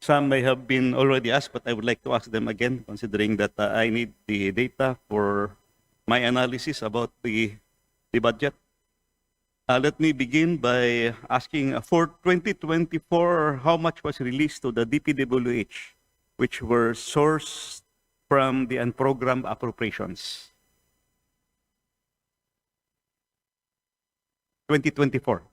Some may have been already asked, but I would like to ask them again, considering that I need the data for my analysis about the budget. Let me begin by asking, for 2024, how much was released to the DPWH, which were sourced from the unprogrammed appropriations? 2024.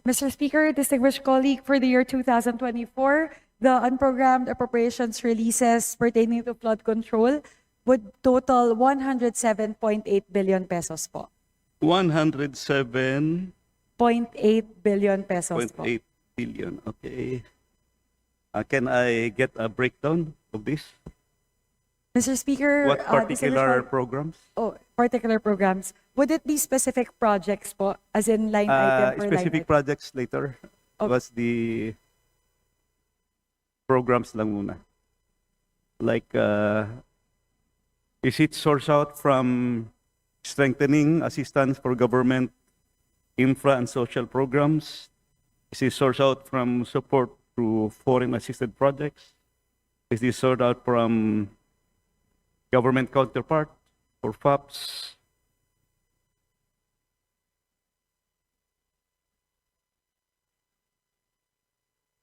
Mr. Speaker, distinguished colleague, for the year 2024, the unprogrammed appropriations releases pertaining to flood control would total 107.8 billion pesos po. 107.8 0.8 billion pesos po. billion. Okay. Can I get a breakdown of this? Mr. Speaker, What particular programs? particular programs. Would it be specific projects po, as in line item per Specific line item? projects later. Okay. Was the programs lang muna. Like, is it sourced out from strengthening assistance for government infra and social programs? Is it sourced out from support through foreign assisted projects? Is it sourced out from government counterpart or FAPs?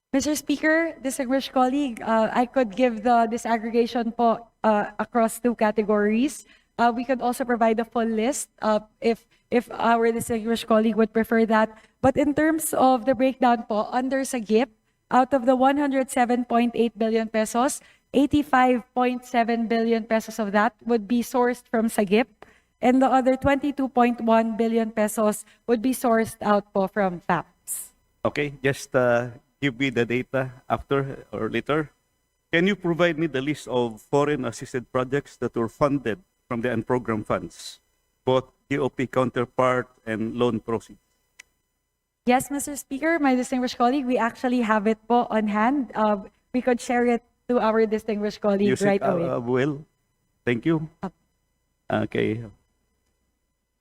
Mr. Speaker, distinguished colleague, I could give the disaggregation po across two categories. We could also provide a full list if our distinguished colleague would prefer that. But in terms of the breakdown po, under SAGIP, out of the 107.8 billion pesos, 85.7 billion pesos of that would be sourced from SAGIP, and the other 22.1 billion pesos would be sourced out po from FAPs. Okay, just give me the data after or later. Can you provide me the list of foreign assisted projects that were funded from the unprogrammed funds, both GOP counterpart and loan proceeds? Yes, Mr. Speaker, my distinguished colleague, we actually have it po on hand. We could share it to our distinguished colleague right away. Well, thank you. Okay.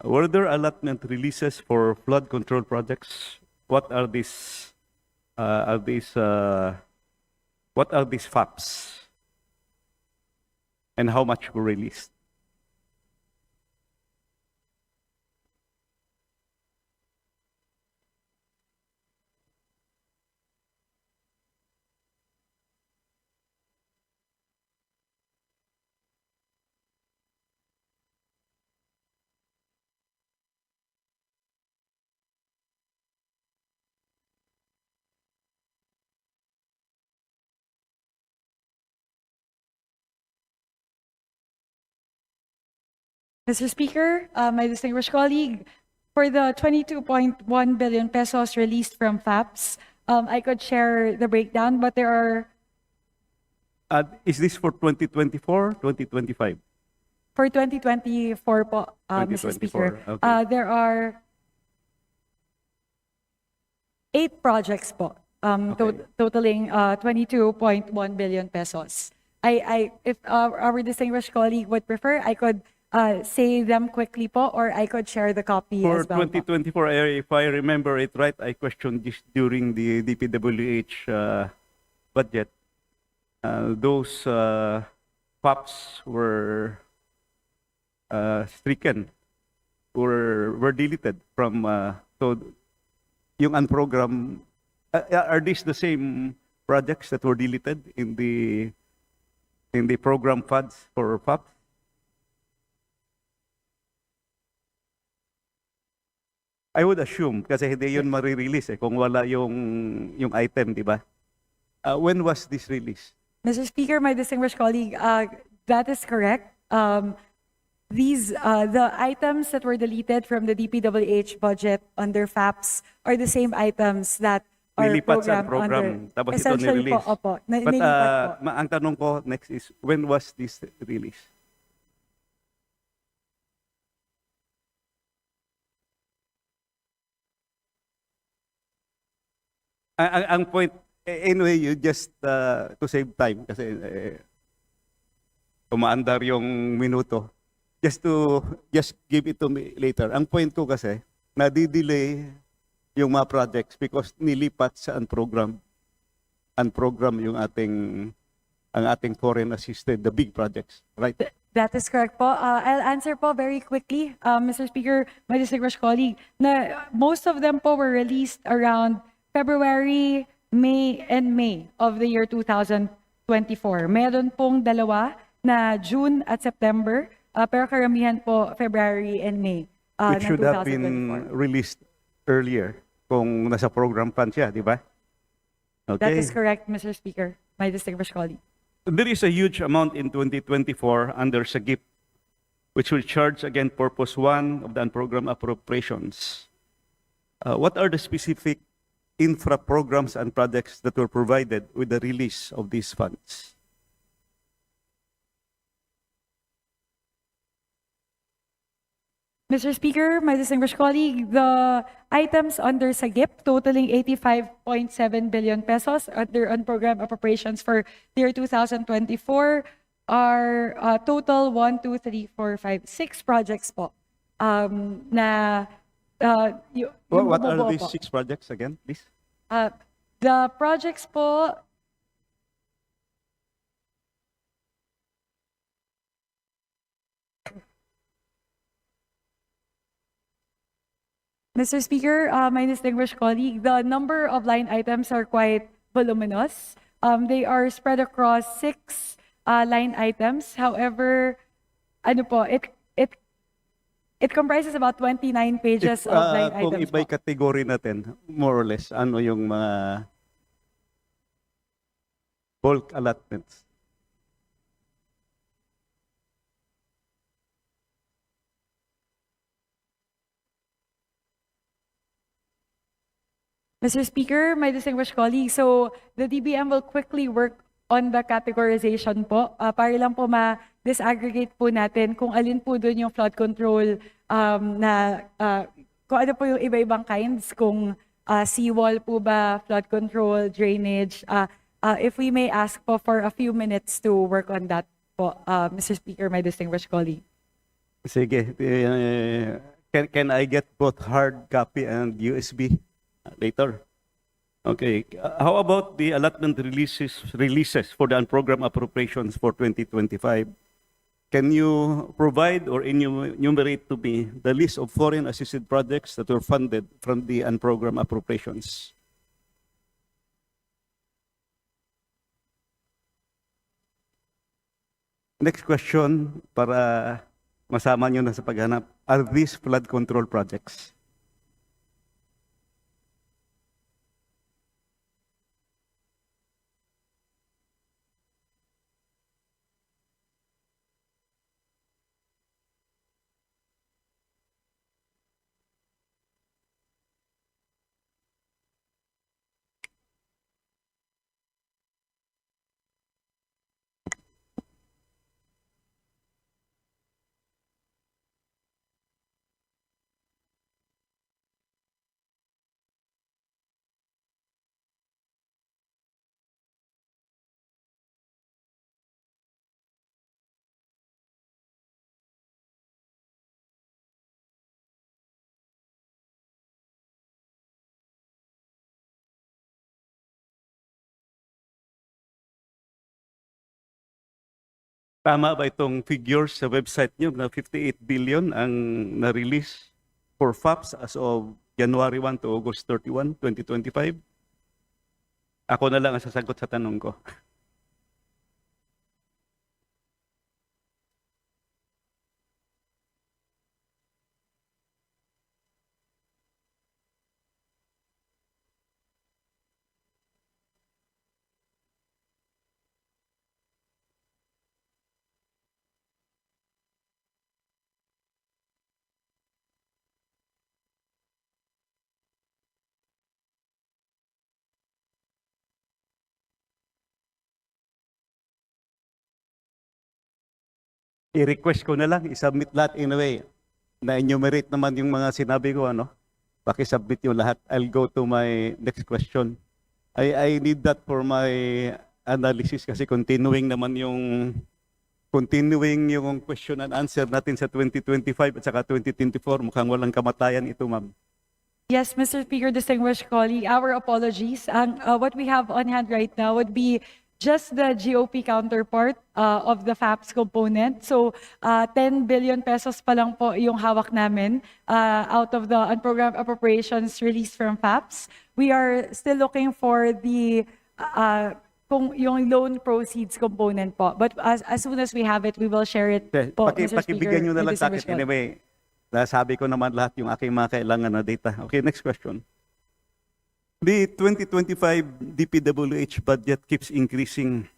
Were there allotment releases for flood control projects? What are these? What are these FAPs? And how much were released? Mr. Speaker, my distinguished colleague, for the 22.1 billion pesos released from FAPs, I could share the breakdown, but there are, Is this for 2024, 2025? for 2024 po, Mr. Speaker, 2024, okay. there are 8 projects po, Okay. totaling 22.1 billion pesos. If our distinguished colleague would prefer, I could say them quickly po, or I could share the copy For as well po. 2024, if I remember it right, I questioned this during the DPWH budget. Those FAPs were stricken, were deleted from, so yung unprogrammed, are these the same projects that were deleted in the program funds for FAPs? I would assume, kasi hindi yun marirelease kung wala yung item, di ba? When was this released? Mr. Speaker, my distinguished colleague, that is correct. The items that were deleted from the DPWH budget under FAPs are the same items that are Nilipat sa programmed program, under. tapos ito Essentially po, nirelease. opo. But Nilipat po. ang tanong ko next is, when was this released? ang point, anyway, you just, to save time, kasi umaandar yung minuto, just give it to me later. Ang point ko kasi, nadidelay yung mga projects because nilipat sa unprogram yung ang ating foreign assisted, the big projects, right? That is correct po. I'll answer po very quickly, Mr. Speaker, my distinguished colleague, na most of them po were released around February, May of the year 2024. Meron pong dalawa na June at September, pero karamihan po February and May Which ng should have 2024. been released earlier kung nasa program fund siya, di ba? That Okay. is correct, Mr. Speaker, my distinguished colleague. There is a huge amount in 2024 under SAGIP, which will charge again purpose 1 of the unprogrammed appropriations. What are the specific infra programs and projects that were provided with the release of these funds? Mr. Speaker, my distinguished colleague, the items under SAGIP totaling 85.7 billion pesos under unprogrammed appropriations for the year 2024 are total 1, 2, 3, 4, 5, 6 projects po. What are bubuo these po. 6 projects again, please? The projects po, Mr. Speaker, my distinguished colleague, the number of line items are quite voluminous. They are spread across 6 line items. However, ano po, it comprises about 29 pages of line Kung items iba'y po. category natin, more or less, ano yung mga bulk allotments? Mr. Speaker, my distinguished colleague, so the DBM will quickly work on the categorization po para lang po ma-disaggregate po natin kung alin po doon yung flood control kung ano po yung iba-ibang kinds, kung seawall po ba, flood control, drainage. If we may ask po for a few minutes to work on that po, Mr. Speaker, my distinguished colleague. Sige, can I get both hard copy and USB later? Okay. How about the allotment releases for the unprogrammed appropriations for 2025? Can you provide or enumerate to me the list of foreign assisted projects that were funded from the unprogrammed appropriations? Next question para masama nyo na sa paghanap. Are these flood control projects? Tama ba itong figures sa website nyo na 58 billion ang na-release for FAPS as of January 1 to August 31, 2025? Ako na lang ang sasagot sa tanong ko. I-request ko na lang, i-submit lahat in a way. Na-enumerate naman yung mga sinabi ko, ano? Paki-submit yung lahat. I'll go to my next question. I need that for my analysis kasi continuing yung question and answer natin sa 2025 at saka 2024. Mukhang walang kamatayan ito, ma'am. Yes, Mr. Speaker, distinguished colleague, our apologies. What we have on hand right now would be just the GOP counterpart of the FAPS component. So 10 billion pesos pa lang po yung hawak namin out of the unprogrammed appropriations released from FAPS. We are still looking for the kung yung loan proceeds component po. But as soon as we have it, we will share it po, Mr. Speaker. Pakibigyan nyo na lang with sa akin. distinguished colleague. Anyway, nasabi ko naman lahat yung aking mga kailangan na data. Okay, next question. The 2025 DPWH budget keeps increasing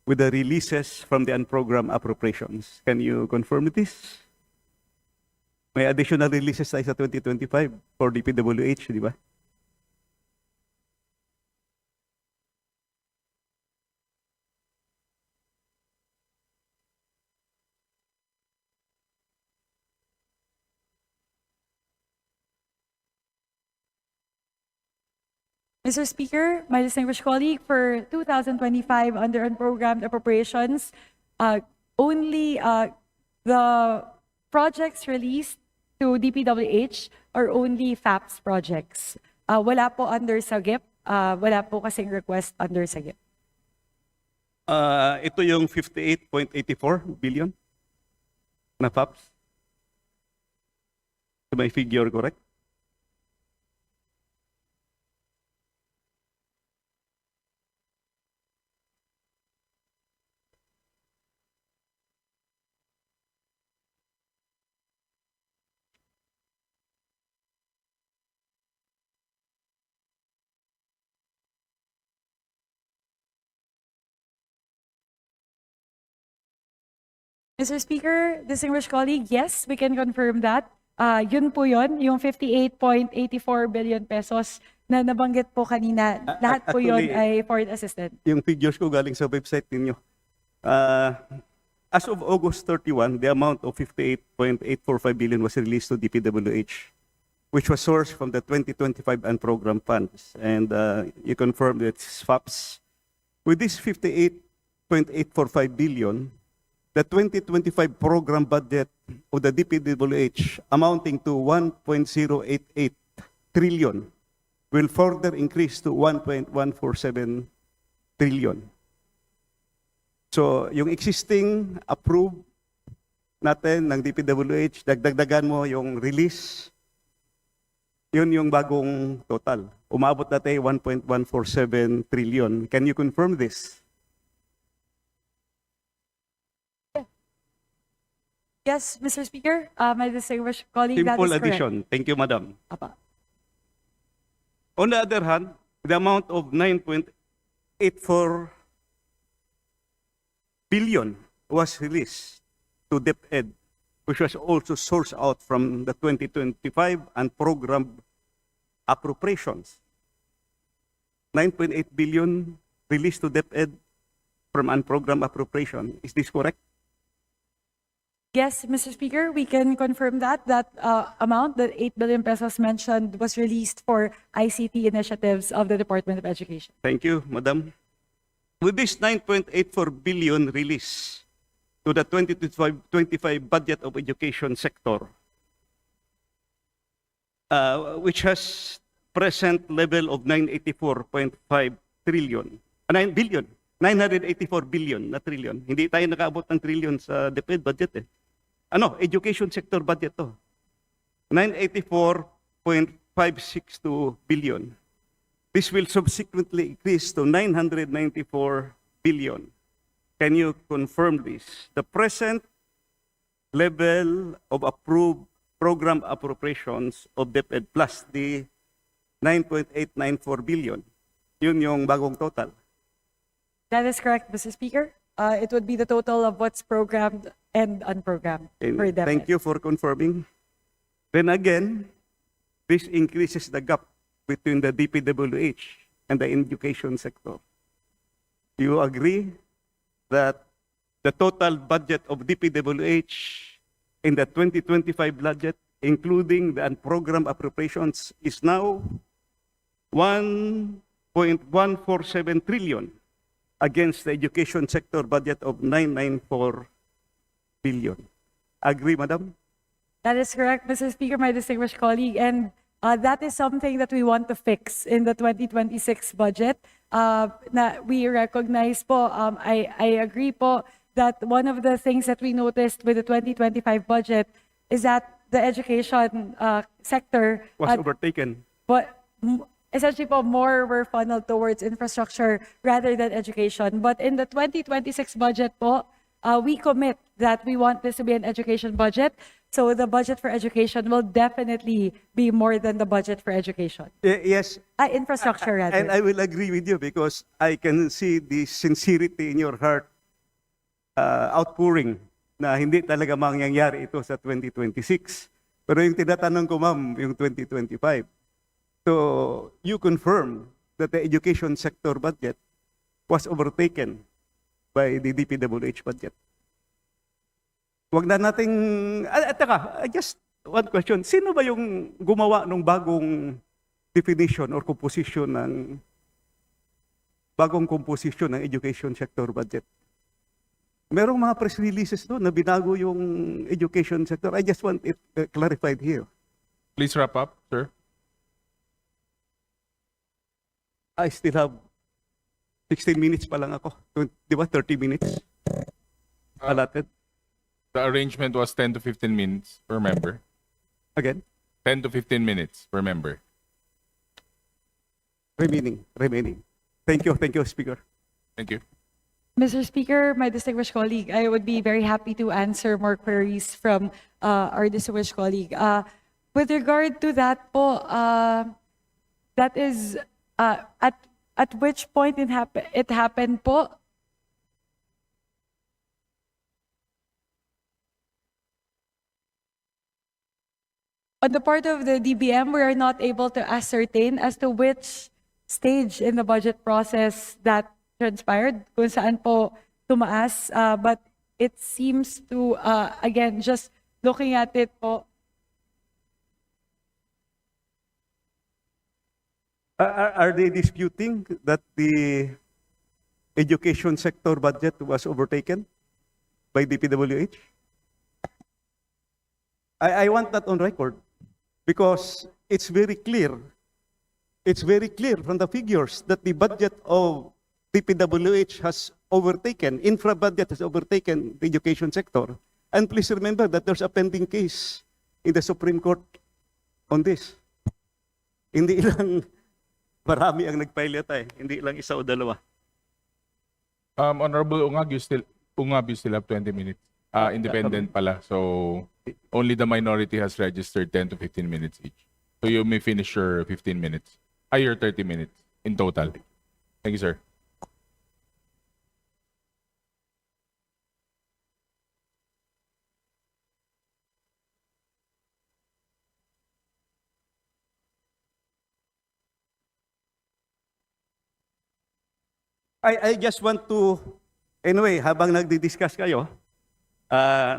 with the releases from the unprogrammed appropriations. Can you confirm this? May additional releases tayo sa 2025 for DPWH, di ba? Mr. Speaker, my distinguished colleague, for 2025 under unprogrammed appropriations, only the projects released to DPWH are only FAPS projects. Wala po under SAGIP, wala po kasing request under SAGIP. Ito yung 58.84 billion na FAPS. Is my figure correct? Mr. Speaker, distinguished colleague, yes, we can confirm that. Yun po yun, yung 58.84 billion pesos na nabanggit po kanina, lahat po yun Actually, ay foreign assistant. Yung figures ko galing sa website ninyo. As of August 31, the amount of 58.845 billion was released to DPWH, which was sourced from the 2025 unprogrammed funds. And you confirmed that it's FAPS. With this 58.845 billion, the 2025 program budget of the DPWH amounting to 1.088 trillion will further increase to 1.147 trillion. So, yung existing approved natin ng DPWH, dagdagan mo yung release, yun yung bagong total. Umabot natin 1.147 trillion. Can you confirm this? Yes, Mr. Speaker, my distinguished colleague, that Simple is correct. addition. Thank you, Madam. Apa. On the other hand, the amount of 9.84 billion was released to DepEd, which was also sourced out from the 2025 and program appropriations. 9.8 billion released to DepEd from unprogrammed appropriation. Is this correct? Yes, Mr. Speaker, we can confirm that amount, the 8 billion pesos mentioned, was released for ICT initiatives of the Department of Education. Thank you, Madam. With this 9.84 billion release to the 2025 budget of education sector, which has present level of 984.5 trillion, 9 billion, 984 billion, na trillion. Hindi tayo nakaabot ng trillion sa DepEd budget eh. Education sector budget to. 984.562 billion. This will subsequently increase to 994 billion. Can you confirm this? The present level of approved program appropriations of DepEd plus the 9.894 billion, yun yung bagong total. That is correct, Mr. Speaker. It would be the total of what's programmed and unprogrammed for DepEd. Thank you for confirming. Then again, this increases the gap between the DPWH and the education sector. Do you agree that the total budget of DPWH in the 2025 budget, including the unprogrammed appropriations, is now 1 1.147 trillion against the education sector budget of 994 billion. Agree, Madam? That is correct, Mr. Speaker, my distinguished colleague, and that is something that we want to fix in the 2026 budget. Na we recognize po, I agree po that one of the things that we noticed with the 2025 budget is that the education sector Was overtaken. but essentially po more were funneled towards infrastructure rather than education. But in the 2026 budget po, we commit that we want this to be an education budget. So the budget for education will definitely be more than the budget for education. Yes, Infrastructure rather. and I will agree with you because I can see the sincerity in your heart outpouring na hindi talaga mangyayari ito sa 2026. Pero yung tinatanong ko, ma'am, yung 2025. So you confirm that the education sector budget was overtaken by the DPWH budget. Wag na nating... just one question. Sino ba yung gumawa ng bagong definition or composition ng education sector budget? Merong mga press releases doon na binago yung education sector. I just want it clarified here. Please wrap up, sir. I still have 16 minutes pa lang ako. Di ba? 30 minutes allotted. The arrangement was 10 to 15 minutes per member. Again, 10 to 15 minutes per member. remaining. Thank you, Speaker. Thank you. Mr. Speaker, my distinguished colleague, I would be very happy to answer more queries from our distinguished colleague. With regard to that po, that is at which point it happened po? On the part of the DBM, we are not able to ascertain as to which stage in the budget process that transpired, kung saan po tumaas. But it seems to, again, just looking at it po, Are they disputing that the education sector budget was overtaken by DPWH? I want that on record because it's very clear. It's very clear from the figures that the budget of DPWH has overtaken, infra budget has overtaken the education sector. And please remember that there's a pending case in the Supreme Court on this. Hindi lang marami ang nag-file yata eh. Hindi lang isa o dalawa. Honorable Ungab, you still have 20 minutes. Independent pala. So only the minority has registered 10 to 15 minutes each. So you may finish your 15 minutes. Your 30 minutes in total. Thank you, sir. I just want to, anyway, habang nagdi-discuss kayo,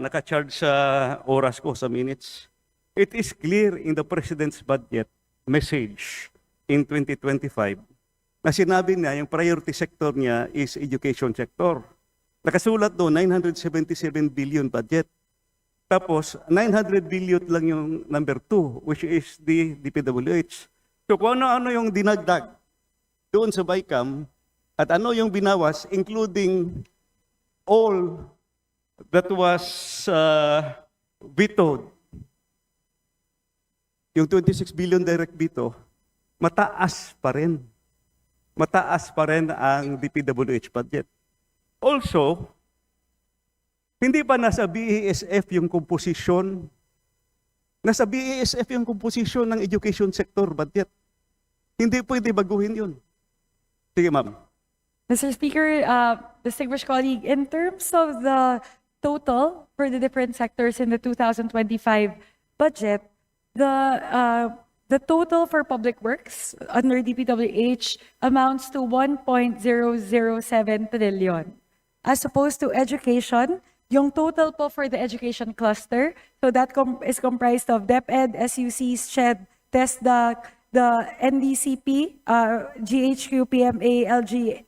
naka-charge sa oras ko, sa minutes, it is clear in the President's budget message in 2025 na sinabi niya yung priority sector niya is education sector. Nakasulat doon, 977 billion budget. Tapos, 900 billion lang yung number 2, which is the DPWH. So kung ano-ano yung dinagdag doon sa BICAM, at ano yung binawas, including all that was vetoed, yung 26 billion direct veto, mataas pa rin. Mataas pa rin ang DPWH budget. Also, hindi pa nasa BESF yung composition. Nasa BESF yung composition ng education sector budget. Hindi pwede baguhin yun. Sige, ma'am. Mr. Speaker, distinguished colleague, in terms of the total for the different sectors in the 2025 budget, the total for public works under DPWH amounts to 1.007 trillion. As opposed to education, yung total po for the education cluster, so that is comprised of DepEd, SUCs, SHED, TESDA, the NDCP, GHQ, PMA, LG,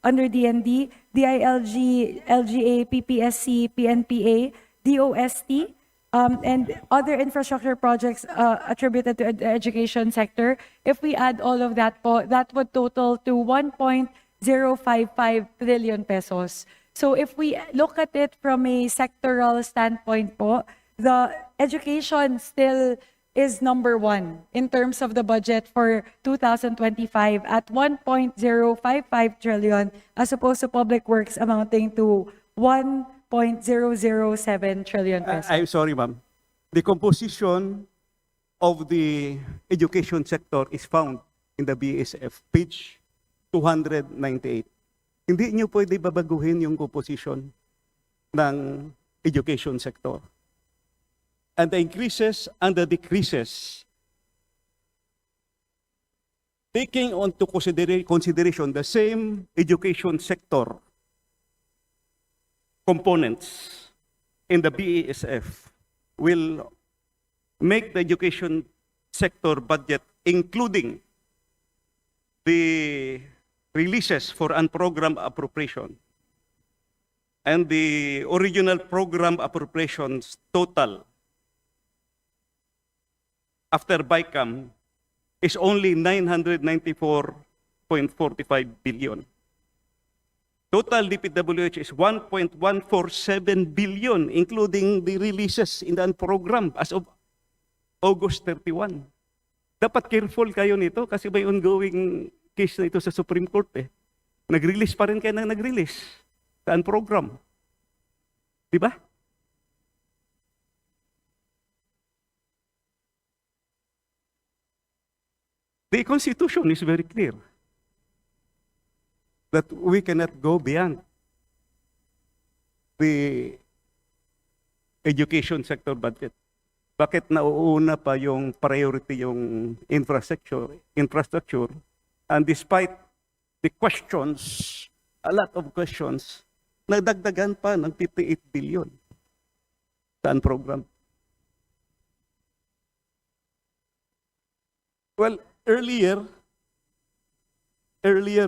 under DND, DILG, LGA, PPSC, PNPA, DOST, and other infrastructure projects attributed to the education sector. If we add all of that po, that would total to 1.055 trillion pesos. So if we look at it from a sectoral standpoint po, the education still is number one in terms of the budget for 2025 at 1.055 trillion as opposed to public works amounting to 1.007 trillion pesos. I'm sorry, ma'am. The composition of the education sector is found in the BSF, page 298. Hindi niyo pwede babaguhin yung composition ng education sector. And the increases and the decreases, taking onto consideration the same education sector components in the BESF will make the education sector budget, including the releases for unprogrammed appropriation and the original program appropriations total after BICAM is only 994.45 billion. Total DPWH is 1.147 billion, including the releases in the program as of August 31. Dapat careful kayo nito kasi may ongoing case na ito sa Supreme Court eh. Nag-release pa rin kayo na nag-release sa program. Di ba? The Constitution is very clear that we cannot go beyond the education sector budget. Bakit nauuna pa yung priority yung infrastructure, and despite the questions, a lot of questions, nagdagdagan pa ng 58 billion sa program. Well, earlier,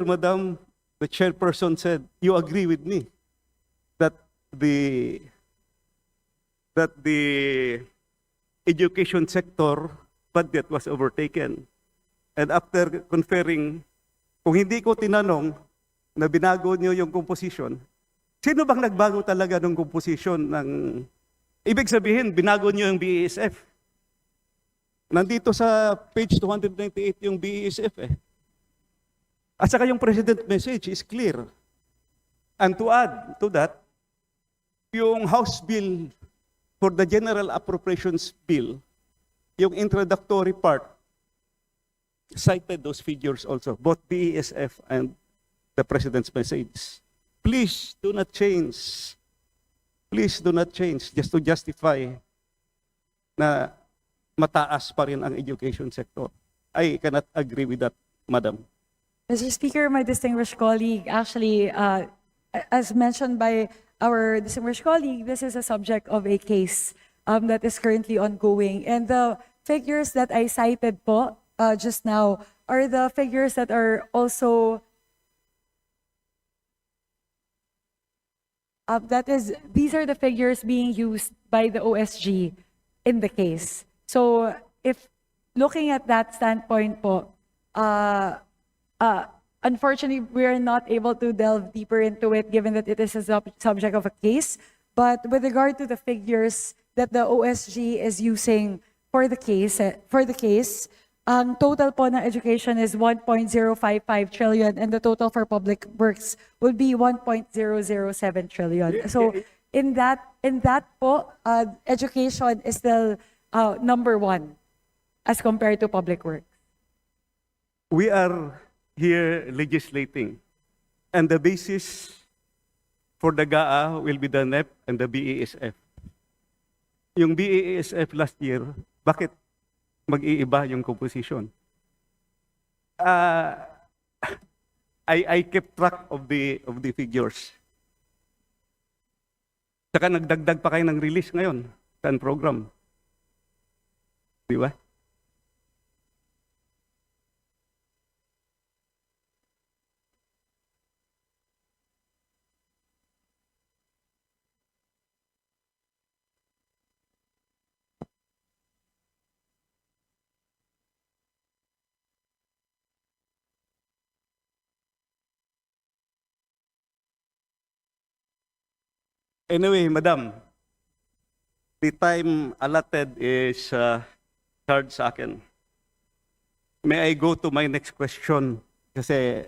Madam, the chairperson said, you agree with me that the education sector budget was overtaken. And after conferring, kung hindi ko tinanong na binago niyo yung composition, sino bang nagbago talaga ng composition ng... Ibig sabihin, binago niyo yung BESF. Nandito sa page 298 yung BESF eh. At saka yung President message is clear. And to add to that, yung House Bill for the General Appropriations Bill, yung introductory part, cited those figures also, both BESF and the President's message. Please do not change. Please do not change just to justify na mataas pa rin ang education sector. I cannot agree with that, Madam. Mr. Speaker, my distinguished colleague, actually, as mentioned by our distinguished colleague, this is a subject of a case that is currently ongoing. And the figures that I cited po just now are the figures that are also, these are the figures being used by the OSG in the case. So if looking at that standpoint po, unfortunately, we are not able to delve deeper into it given that it is a subject of a case. But with regard to the figures that the OSG is using for the case, total po ng education is 1.055 trillion and the total for public works would be 1.007 trillion. So in that po, education is still number one as compared to public works. We are here legislating, and the basis for the GAA will be the NEP and the BESF. Yung BESF last year, bakit mag-iiba yung composition? I kept track of the figures. Saka nagdagdag pa kayo ng release ngayon sa program. Di ba? Anyway, Madam, the time allotted is charged sa akin. May I go to my next question? Kasi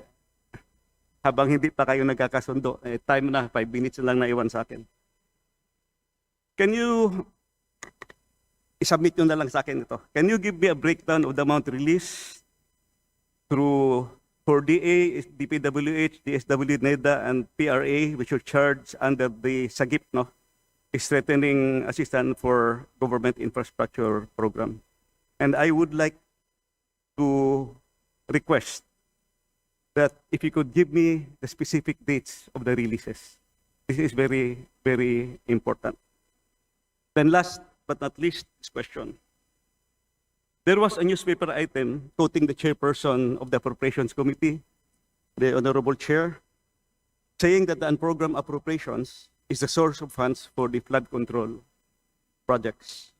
habang hindi pa kayo nagkakasundo, time na, 5 minutes lang na iwan sa akin. Can you, isubmit nyo na lang sa akin ito. Can you give me a breakdown of the amount released through for DA, DPWH, DSW, NEDA, and PRA, which are charged under the SAGIP, no? Strengthening Assistance for Government Infrastructure Program. And I would like to request that if you could give me the specific dates of the releases. This is very, very important. Then last but not least, this question. There was a newspaper item quoting the chairperson of the Appropriations Committee, the Honorable Chair, saying that the unprogrammed appropriations is the source of funds for the flood control projects.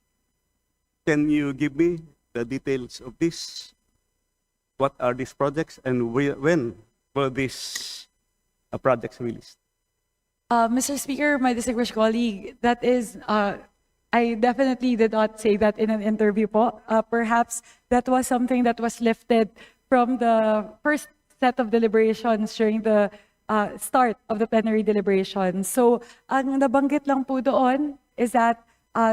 Can you give me the details of this? What are these projects and when were these projects released? Mr. Speaker, my distinguished colleague, that is, I definitely did not say that in an interview po. Perhaps that was something that was lifted from the first set of deliberations during the start of the plenary deliberations. So, ang nabanggit lang po doon is that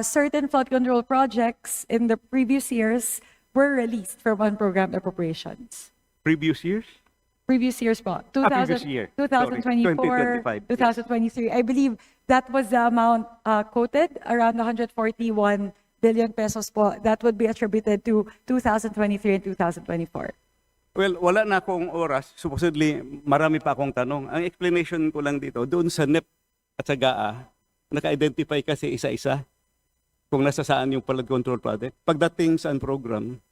certain flood control projects in the previous years were released from unprogrammed appropriations. Previous years? Previous years po. previous year. 2024, 2025, yes. 2023. I believe that was the amount quoted, around 141 billion pesos po. That would be attributed to 2023 and 2024. Well, wala na akong oras. Supposedly, marami pa akong tanong. Ang explanation ko lang dito, doon sa NEP at sa GAA, naka-identify kasi isa-isa kung nasa saan yung flood control project. Pagdating sa program,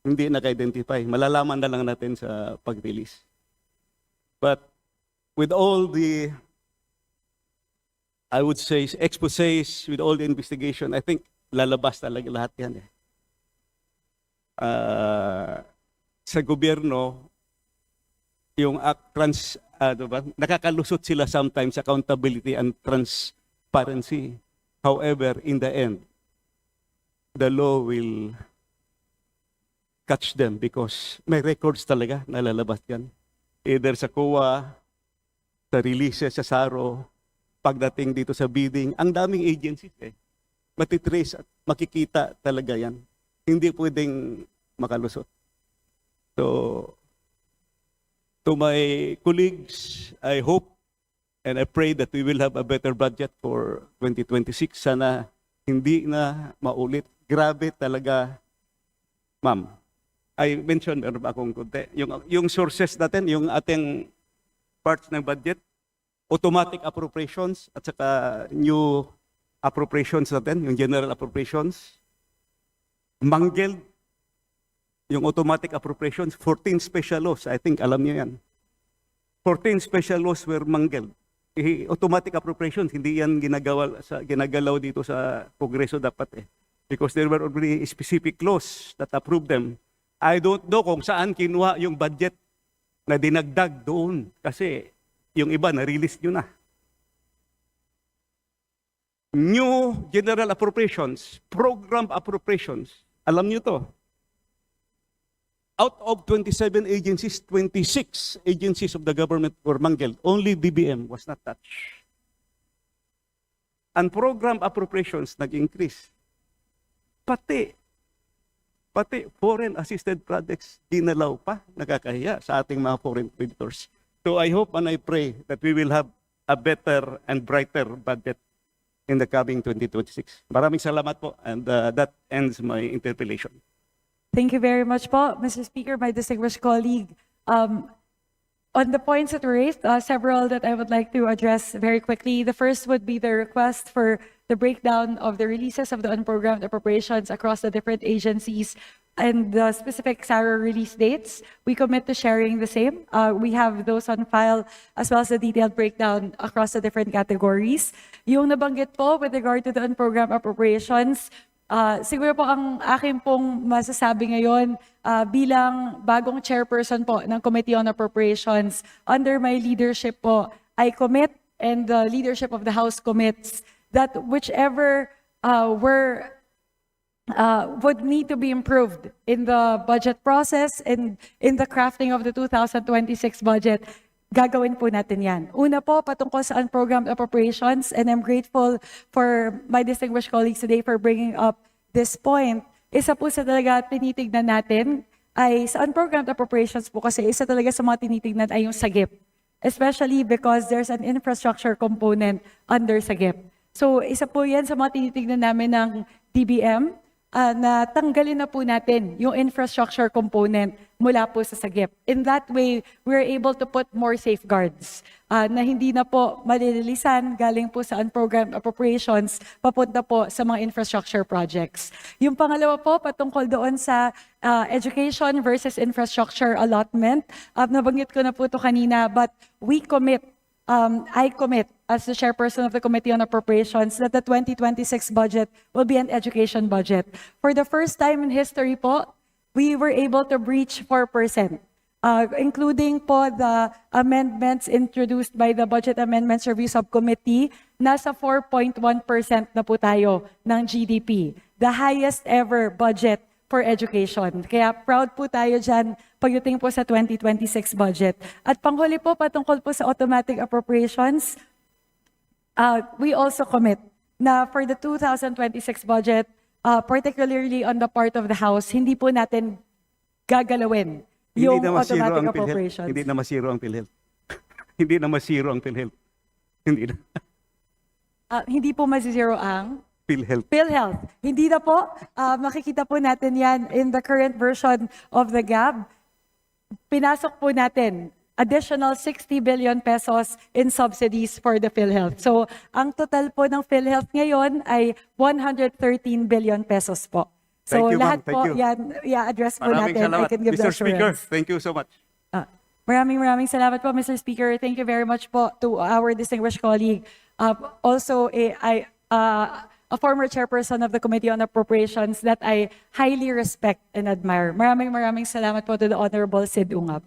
hindi naka-identify. Malalaman na lang natin sa pag-release. But with all the, I would say, exposés, with all the investigation, I think lalabas talaga lahat yan. Sa gobyerno, yung nakakalusot sila sometimes accountability and transparency. However, in the end, the law will catch them because may records talaga na lalabas yan. Either sa COA, sa releases, sa SARO, pagdating dito sa bidding, ang daming agencies matitrace at makikita talaga yan. Hindi pwedeng makalusot. So, to my colleagues, I hope and I pray that we will have a better budget for 2026. Sana hindi na maulit. Grabe talaga, ma'am. I mentioned, meron pa akong konti, yung sources natin, yung ating parts ng budget, automatic appropriations at saka new appropriations natin, yung general appropriations. Mangled, yung automatic appropriations, 14 special laws, I think alam niyo yan. 14 special laws were mangled. Automatic appropriations, hindi yan ginagalaw dito sa Kongreso dapat because there were already specific laws that approved them. I don't know kung saan kinuha yung budget na dinagdag doon kasi yung iba na-release nyo na. New general appropriations, program appropriations, alam nyo to. Out of 27 agencies, 26 agencies of the government were mangled. Only DBM was not touched. And program appropriations nag-increase. Pati foreign assisted projects dinalaw pa, nakakahiya sa ating mga foreign creditors. So I hope and I pray that we will have a better and brighter budget in the coming 2026. Maraming salamat po and that ends my interpellation. Thank you very much po, Mr. Speaker, my distinguished colleague. On the points that were raised, several that I would like to address very quickly. The first would be the request for the breakdown of the releases of the unprogrammed appropriations across the different agencies and the specific SARA release dates. We commit to sharing the same. We have those on file as well as the detailed breakdown across the different categories. Yung nabanggit po with regard to the unprogrammed appropriations, siguro po ang akin pong masasabi ngayon bilang bagong chairperson po ng Committee on Appropriations, under my leadership po, I commit and the leadership of the House commits, that whichever would need to be improved in the budget process and in the crafting of the 2026 budget, gagawin po natin yan. Una po, patungkol sa unprogrammed appropriations, and I'm grateful for my distinguished colleagues today for bringing up this point. Isa po sa talaga tinitignan natin ay sa unprogrammed appropriations po, kasi isa talaga sa mga tinitignan ay yung SAGIP. Especially because there's an infrastructure component under SAGIP. So isa po yan sa mga tinitignan namin ng DBM, na tanggalin na po natin yung infrastructure component mula po sa SAGIP. In that way, we're able to put more safeguards na hindi na po malililisan galing po sa unprogrammed appropriations papunta po sa mga infrastructure projects. Yung pangalawa po, patungkol doon sa education versus infrastructure allotment. Nabanggit ko na po ito kanina, but we commit, I commit as the chairperson of the Committee on Appropriations that the 2026 budget will be an education budget. For the first time in history po, we were able to breach 4%, including po the amendments introduced by the Budget Amendments Review Subcommittee. Nasa 4.1% na po tayo ng GDP, the highest ever budget for education. Kaya proud po tayo dyan pagdating po sa 2026 budget. At panghuli po, patungkol po sa automatic appropriations, we also commit na for the 2026 budget, particularly on the part of the House, hindi po natin gagalawin yung automatic appropriations. Hindi na masiro ang PhilHealth. Hindi na masiro ang PhilHealth. Hindi na. Hindi po mazero ang PhilHealth. PhilHealth. Hindi na po. Makikita po natin yan in the current version of the GAB. Pinasok po natin additional 60 billion pesos in subsidies for the PhilHealth. So, ang total po ng PhilHealth ngayon ay 113 billion pesos po. So, Thank you, ma'am. lahat Thank po you. yan, i-address po Maraming natin. I salamat. can give the Mr. Speaker, assurance. thank you so much. Maraming salamat po, Mr. Speaker. Thank you very much po to our distinguished colleague. Also, a former chairperson of the Committee on Appropriations that I highly respect and admire. Maraming salamat po to the Honorable Sid Ungab.